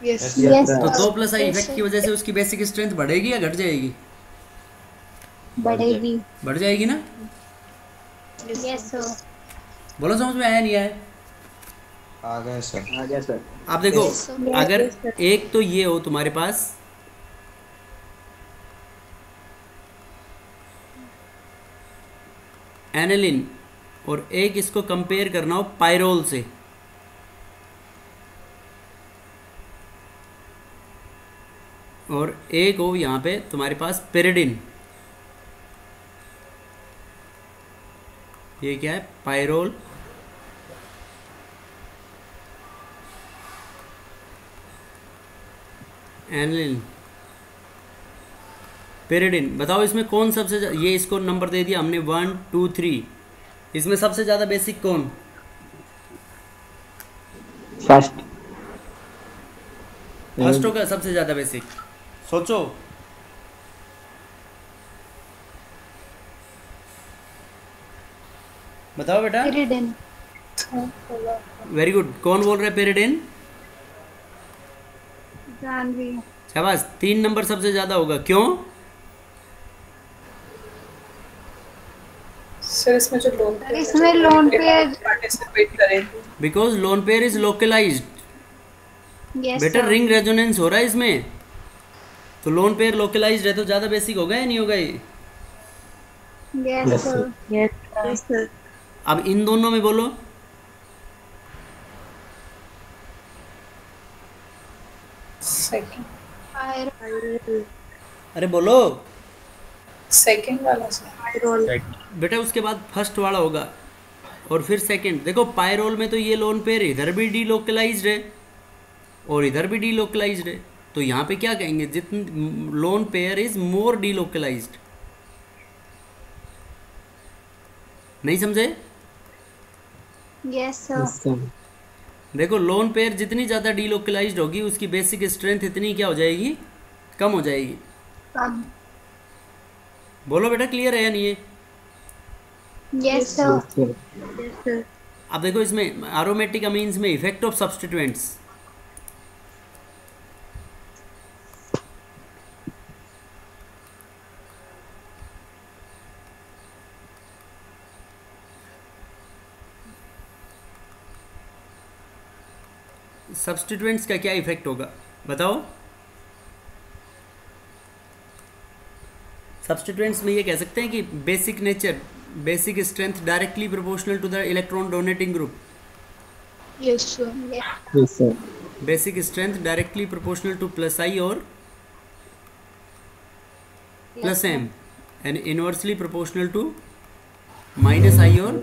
Yes. Yes, तो sir. 2 प्लस आई इफेक्ट की वजह से उसकी बेसिक स्ट्रेंथ बढ़ेगी या घट जाएगी? बढ़ेगी। बढ़ जाएगी ना। Yes, sir. बोलो समझ में आया नहीं आया? आ गए सर। आ गया सर। आप देखो Yes, अगर sir. एक तो ये हो तुम्हारे पास एनिलिन और एक इसको कंपेयर करना हो पायरोल से, और एक हो यहाँ पे तुम्हारे पास पेरिडिन। ये क्या है? Pyrrole aniline. पेरिडिन। बताओ इसमें कौन सबसे ये इसको नंबर दे दिया हमने 1 2 3, इसमें सबसे ज़्यादा बेसिक कौन? फर्स्ट फर्स्ट होगा सबसे ज़्यादा बेसिक, सोचो। बताओ बेटा। Pyridine. वेरी गुड, कौन बोल रहा है पेरिडिन? जानवी. शाबाश, 3 नंबर सबसे ज़्यादा होगा, क्यों? सर इसमें जो लोन इसमें लोन पे पार्टिसिपेट करें because lone pair is localized. yes better sir. Ring resonance हो रहा है इसमें, तो लोन पेयर लोकलाइज्ड है तो ज़्यादा बेसिक होगा या नहीं होगा ये? yes sir. Yes sir. अब इन दोनों में बोलो। Second Pyro. अरे बोलो सेकंड वाला सर। बेटा, उसके बाद फर्स्ट वाला होगा और फिर सेकंड। देखो पायरोल में तो ये लोन पेयर इधर भी डीलोकलाइज्ड है और इधर भी डीलोकलाइज्ड है, तो यहाँ पे क्या कहेंगे? जितन lone pair is more delocalized. नहीं समझे? yes sir. देखो लोन पेयर जितनी ज़्यादा डीलोकलाइज्ड होगी उसकी बेसिक स्ट्रेंथ इतनी क्या हो जाएगी? कम हो जाएगी। Um, बोलो बेटा, क्लियर है या नहीं है? yes sir. Yes sir. अब देखो इसमें एरोमेटिक अमीन्स में इफेक्ट ऑफ सब्स्टिट्यूएंट्स। सब्स्टिट्यूएंट्स का क्या इफेक्ट होगा बताओ? सब्स्टिट्यूएंट्स में ये कह सकते हैं कि basic nature, basic strength directly proportional to the electron donating group. yes sir. yes sir. Basic strength directly proportional to plus I और plus M, and inversely proportional to minus I और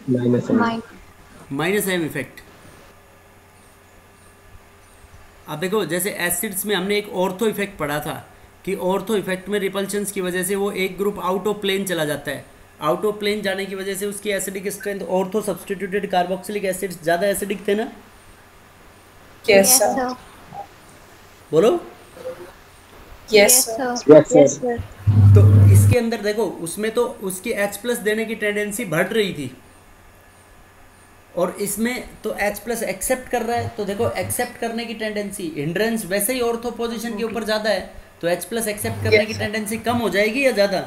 minus Mine. Minus M effect. अब देखो जैसे एसिड्स में हमने एक ऑर्थो इफेक्ट पढ़ा था कि ऑर्थो इफेक्ट में रिपल्शंस की वजह से वो एक ग्रुप आउट ऑफ प्लेन चला जाता है। आउट ऑफ प्लेन जाने की वजह से उसकी acidic strength, ortho substituted carboxylic acids ज़्यादा एसिडिक थे ना? Yes yes sir. sir. बोलो। Yes yes sir. sir. yes sir. तो इसके अंदर देखो उसमें तो उसकी H+ देने की टेंडेंसी बढ़ रही थी और इसमें तो H+ एक्सेप्ट कर रहा है, तो देखो एक्सेप्ट करने की टेंडेंसी, हिंड्रेंस वैसे ही ऑर्थो पोजीशन के ऊपर ज़्यादा है, तो H+ एक्सेप्ट करने की टेंडेंसी कम हो जाएगी या ज़्यादा?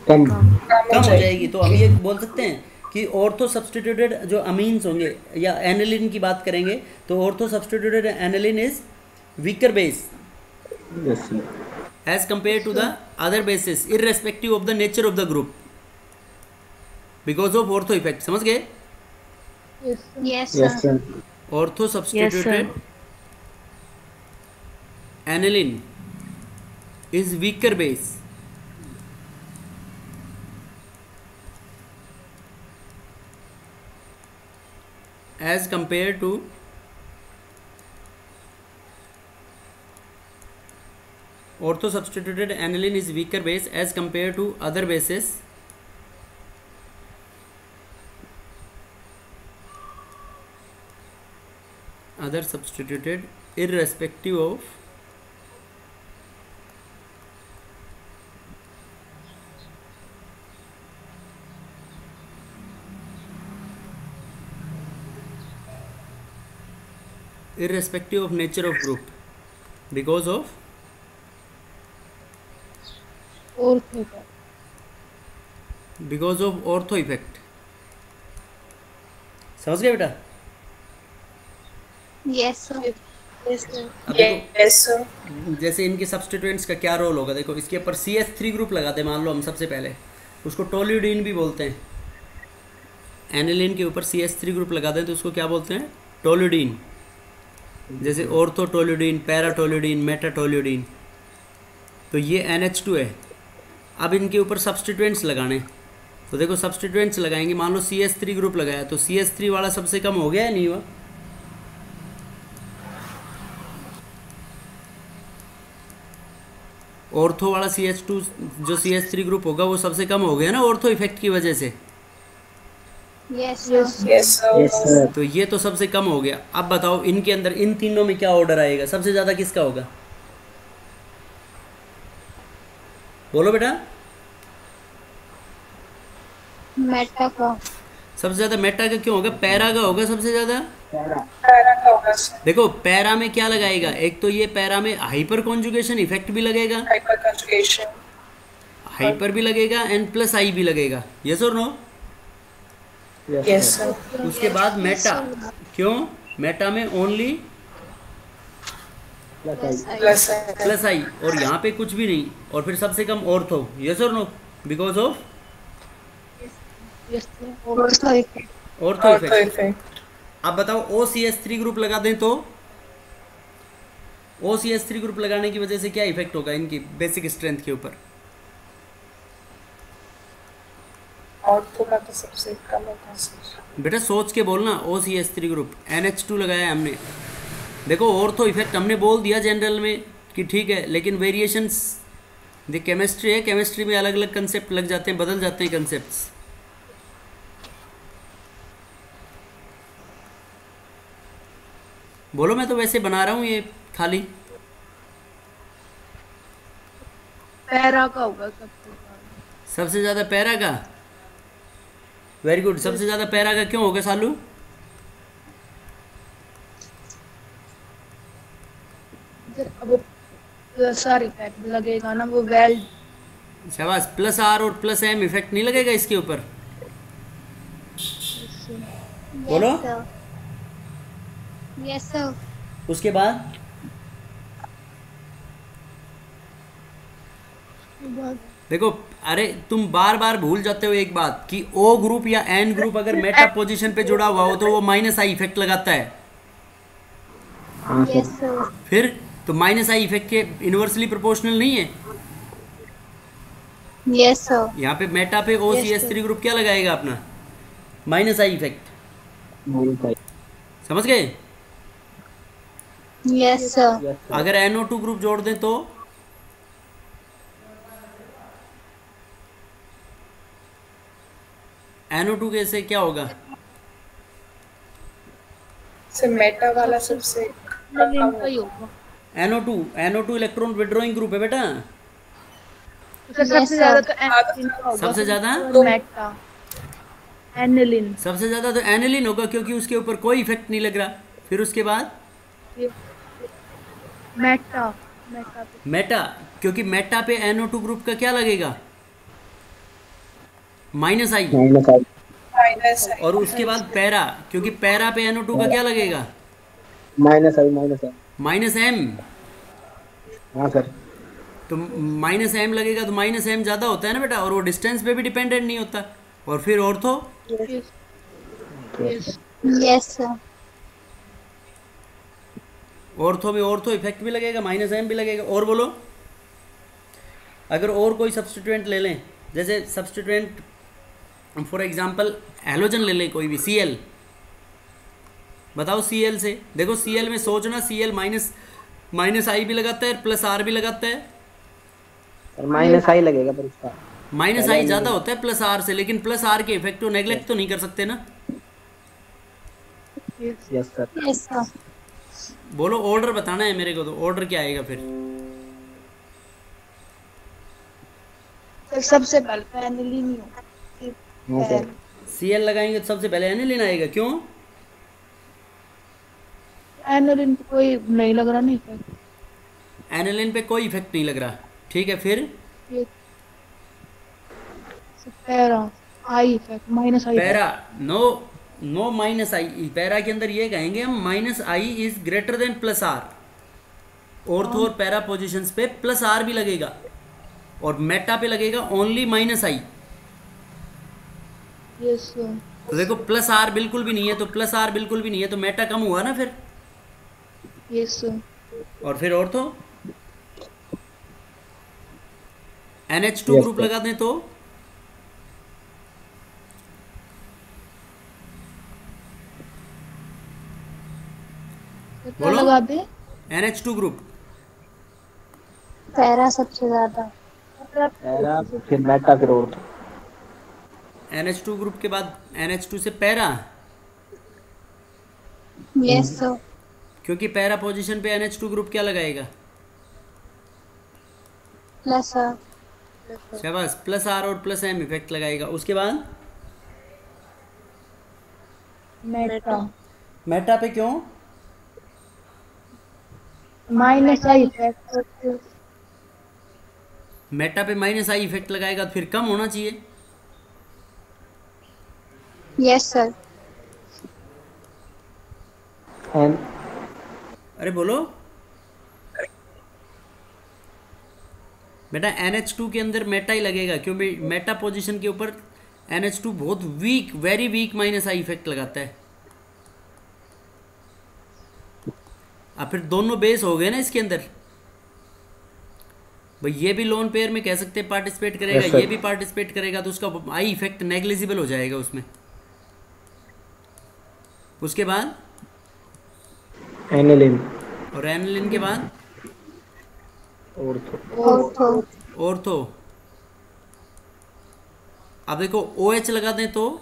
कम कम हो जाएगी। तो हम ये बोल सकते हैं कि ऑर्थो सब्स्टिट्यूटेड जो अमीन्स होंगे या एनिलिन की बात करेंगे तो ortho substituted aniline is weaker base yes sir. as compared to the other bases irrespective of the nature of the group because of ortho effect। समझ गए? yes sir. yes sir. Ortho substituted aniline is weaker base as compared to ortho substituted aniline is weaker base as compared to other bases other substituted irrespective of irrespective of nature of group because of ortho. because of ortho effect। समझ गए बेटा? yes sir. Yes sir. अब देखो यस सर। जैसे इनके सब्स्टिट्यूएंट्स का क्या रोल होगा, देखो इसके ऊपर CH3 ग्रुप लगाते हैं, मान लो हम सबसे पहले उसको टोल्यूडीन भी बोलते हैं। एनिलीन के ऊपर CH3 ग्रुप लगाते हैं तो उसको क्या बोलते हैं? टोल्यूडीन। जैसे ऑर्थोटोल्यूडीन, पैराटोल्यूडीन, मेटाटोल्यूडीन, तो ये NH2 है। अब इनके ऊपर सब्स्टिट्यूएंट्स लगाने, तो देखो सब्स्टिट्यूएंट्स लगाएंगे, मान लो CH3 ग्रुप लगाया तो CH3 वाला सबसे कम हो गया या नहीं हुआ? ऑर्थो वाला CH2 जो CH3 ग्रुप होगा वो सबसे कम हो गया ना ऑर्थो इफेक्ट की वजह से। Yes, sir. Yes, sir. Yes, sir. तो ये तो सबसे कम हो गया। अब बताओ इनके अंदर इन तीनों में क्या ऑर्डर आएगा, सबसे ज़्यादा किसका होगा? बोलो बेटा। Meta का। सबसे ज़्यादा मेटा का क्यों होगा? पैरा का होगा सबसे ज़्यादा। पैरा का होगा सर। देखो पैरा में क्या लगाएगा, एक तो ये पैरा में हाइपर कॉन्जुगेशन इफेक्ट भी लगेगा, हाइपर कंजुगेशन। हाइपर भी लगेगा एंड प्लस आई भी लगेगा। यस और नो? Yes sir. उसके बाद मेटा, क्यों? मेटा में ओनली प्लस प्लस आई और यहाँ पे कुछ भी नहीं। और फिर सबसे कम ऑर्थो। यस और no? Because of Yes, sir. Also effect. Ortho ortho effect. Effect. अब बताओ OCH3 ग्रुप लगा दें तो OCH3 ग्रुप लगाने की वजह से क्या इफेक्ट होगा इनकी बेसिक स्ट्रेंथ के ऊपर? ऑर्थो का तो सबसे कम होगा सर। बेटा सोच के बोलना। OCH3 ग्रुप NH2 लगाया है हमने। देखो ऑर्थो इफेक्ट हमने बोल दिया जनरल में कि ठीक है, लेकिन वेरिएशंस द केमिस्ट्री है, केमिस्ट्री में अलग अलग कंसेप्ट लग जाते हैं, बदल जाते हैं कंसेप्ट्स। बोलो, मैं तो वैसे बना रहा हूँ ये खाली। पैरा का होगा सबसे ज्यादा। सबसे ज़्यादा पैरा का। Very good. सबसे ज़्यादा पैरा का क्यों होगा सालू? अब प्लस आर इफेक्ट लगेगा ना, वो वेल्ड। शाबाश। प्लस आर और प्लस एम इफेक्ट नहीं लगेगा इसके ऊपर? बोलो। Yes, sir. Yes, sir. उसके बाद देखो, अरे तुम बार बार भूल जाते हो एक बात कि O ग्रुप या N ग्रुप अगर मेटा पोजीशन पे जुड़ा हुआ हो तो वो माइनस आई इफेक्ट लगाता है। हाँ Yes, सर। sir. फिर तो माइनस आई इफेक्ट के इनवर्सली प्रोपोर्शनल नहीं है। Yes, sir. यहाँ पे मेटा पे OCH3 ग्रुप क्या लगाएगा अपना? Minus I effect. समझ गए? Yes, sir. अगर NO2 ग्रुप जोड़ दें तो NO2 के से क्या होगा? से मेटा वाला सबसे कम इनका ही होगा। NO2 इलेक्ट्रॉन विड्रॉइंग ग्रुप है बेटा। तो सबसे ज्यादा तो एनिलिन का होगा। सबसे ज्यादा मेटा एनिलिन। सबसे ज़्यादा तो एनिलिन होगा क्योंकि उसके ऊपर कोई इफेक्ट नहीं लग रहा। फिर उसके बाद मेटा मेटा पे मेटा, क्योंकि मेटा पे NO2 ग्रुप का क्या लगेगा? Minus I. माइनस है। और उसके बाद पैरा, क्योंकि पैरा पे NO2 का क्या लगेगा? Minus I. Minus M. हाँ सर। तो माइनस एम लगेगा तो माइनस एम ज़्यादा होता है ना बेटा, और वो डिस्टेंस पे भी डिपेंडेंट नहीं होता। और फिर ऑर्थो Yes, sir. ऑर्थो में ऑर्थो इफेक्ट भी लगेगा, माइनस एम भी लगेगा। और बोलो, अगर और कोई सब्स्टिट्यूएंट ले लें, जैसे सब्स्टिट्यूएंट फॉर एग्जांपल हैलोजन ले लें कोई भी, Cl। बताओ Cl से, देखो Cl में सोचना, Cl माइनस आई भी लगाता है, प्लस आर भी लगाता है। माइनस आई लगेगा पर इसका माइनस आई ज़्यादा होता है प्लस आर से, लेकिन प्लस आर के इफेक्ट को नेग्लेक्ट तो नहीं कर सकते ना। Yes sir. Yes, sir. बोलो, ऑर्डर बताना है मेरे को, तो ऑर्डर क्या आएगा फिर? तो सबसे पहले एनिलिन ही होगा। हाँ सर। Cl लगाएंगे तो सबसे पहले एनिलिन आएगा। क्यों? एनिलिन को कोई नहीं लग रहा, नहीं इफेक्ट। एनिलिन पे कोई इफेक्ट नहीं लग रहा। ठीक है, फिर ये para I effect minus I para, no minus I. Para के अंदर ये कहेंगे हम, minus I is greater than plus R. Ortho और पैरा पोजिशंस पे प्लस आर भी लगेगा, और मेटा पे लगेगा only minus I. Yes sir. तो देखो प्लस आर बिल्कुल भी नहीं है, तो प्लस आर बिल्कुल भी नहीं है तो मेटा कम हुआ ना फिर। Yes sir. और फिर ऑर्थो NH2 ग्रुप लगा दें तो क्या लगा दे? NH2 ग्रुप पैरा सबसे ज्यादा। पैरा फिर मेटा फिर ऑर्थो। NH2 ग्रुप के बाद NH2 से पैरा, यस सर। क्योंकि पैरा पोजीशन पे NH2 ग्रुप क्या लगाएगा? Plus sir. शाबाश, प्लस R और प्लस M इफेक्ट लगाएगा। उसके बाद मेटा मेटा पे क्यों? Minus I effect. मेटा पे माइनस आई इफेक्ट लगाएगा तो फिर कम होना चाहिए। Yes sir. एन अरे बोलो बेटा, NH2 के अंदर मेटा ही लगेगा क्योंकि मेटा पोजीशन के ऊपर NH2 बहुत weak, very weak minus I effect लगाता है। अब फिर दोनों बेस हो गए ना इसके अंदर। भाई ये भी लोन पेयर में कह सकते हैं पार्टिसिपेट करेगा, Yes, sir. ये भी पार्टिसिपेट करेगा, तो उसका आई इफेक्ट नेग्लिजिबल हो जाएगा उसमें। उसके बाद एनिलिन और एनिलिन के बाद ऑर्थो। ऑर्थो। ऑर्थो। अब देखो OH लगा दें तो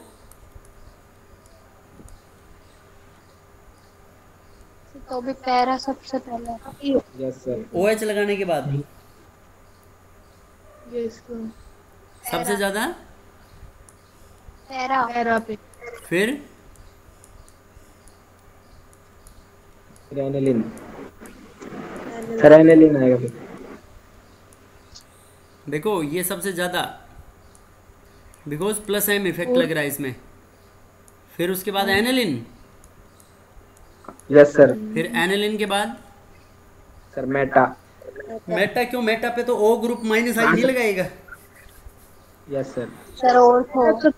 तो भी पैरा सबसे पहले। Yes sir. OH लगाने के बाद यस सर। सबसे ज्यादा, पैरा। पैरा पे फिर एनिलिन। सर एनिलिन आएगा फिर। देखो ये सबसे ज्यादा, बिकॉज प्लस M इफेक्ट लग रहा है इसमें। फिर उसके बाद एनिलिन, यस सर। फिर एनिलिन के बाद सर मेटा। मेटा। क्यों मेटा पे तो O ग्रुप माइनस आई नहीं लगाएगा यस सर। Sir ortho.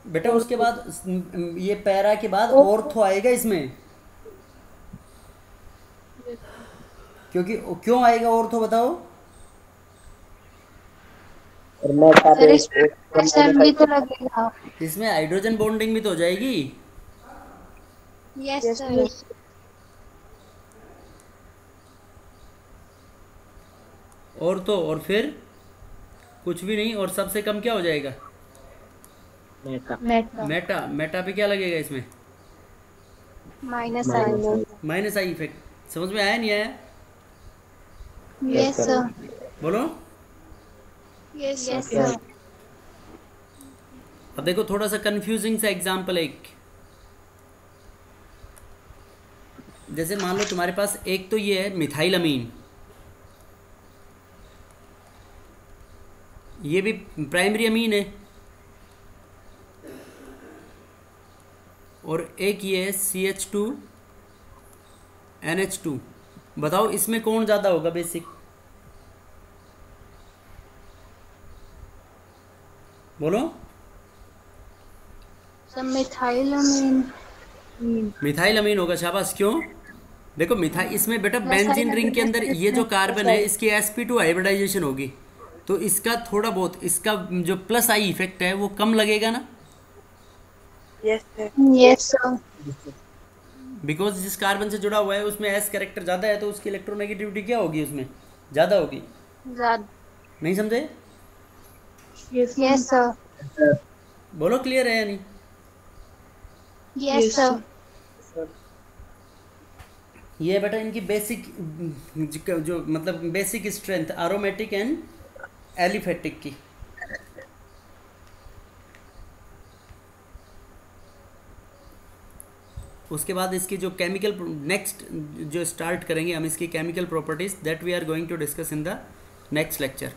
बेटा। उसके बाद ये पैरा के बाद ऑर्थो आएगा इसमें, क्योंकि क्यों आएगा ऑर्थो बताओ? और मेटा सर पे इसमें भी तो लगेगा। इसमें हाइड्रोजन बॉन्डिंग भी तो हो जाएगी। Yes sir. ऑर्थो और फिर कुछ भी नहीं, और सबसे कम क्या हो जाएगा? मेटा। Meta Meta. मेटा पे क्या लगेगा इसमें? Minus I. Minus I effect. समझ में आया नहीं आया? Yes sir. बोलो। Yes sir. अब देखो थोड़ा सा कंफ्यूजिंग सा एग्जांपल एक, जैसे मान लो तुम्हारे पास एक तो ये है मिथाइल अमीन, ये भी प्राइमरी अमीन है, और एक ये है CH2 NH2। बताओ इसमें कौन ज़्यादा होगा बेसिक? बोलो। सर मिथाइल अमीन। मिथाइल अमीन होगा। शाबाश। क्यों? देखो मिथाइल इसमें बेटा बेंजीन रिंग के अंदर ये जो कार्बन है इसकी sp2 हाइब्रिडाइजेशन होगी, तो इसका थोड़ा बहुत, इसका जो प्लस आई इफेक्ट है वो कम लगेगा ना, yes sir. Yes sir. Because जिस कार्बन से जुड़ा हुआ है उसमें S कैरेक्टर ज़्यादा है, तो उसकी इलेक्ट्रोनेगेटिविटी क्या होगी उसमें? ज़्यादा होगी। ज्यादा। नहीं समझे? Yes yes sir. बोलो क्लियर है या नहीं? Yes sir. ये बेटा इनकी बेसिक जो मतलब basic strength aromatic and aliphatic की। उसके बाद इसकी जो केमिकल, नेक्स्ट जो स्टार्ट करेंगे हम इसकी chemical properties, that we are going to discuss in the next lecture.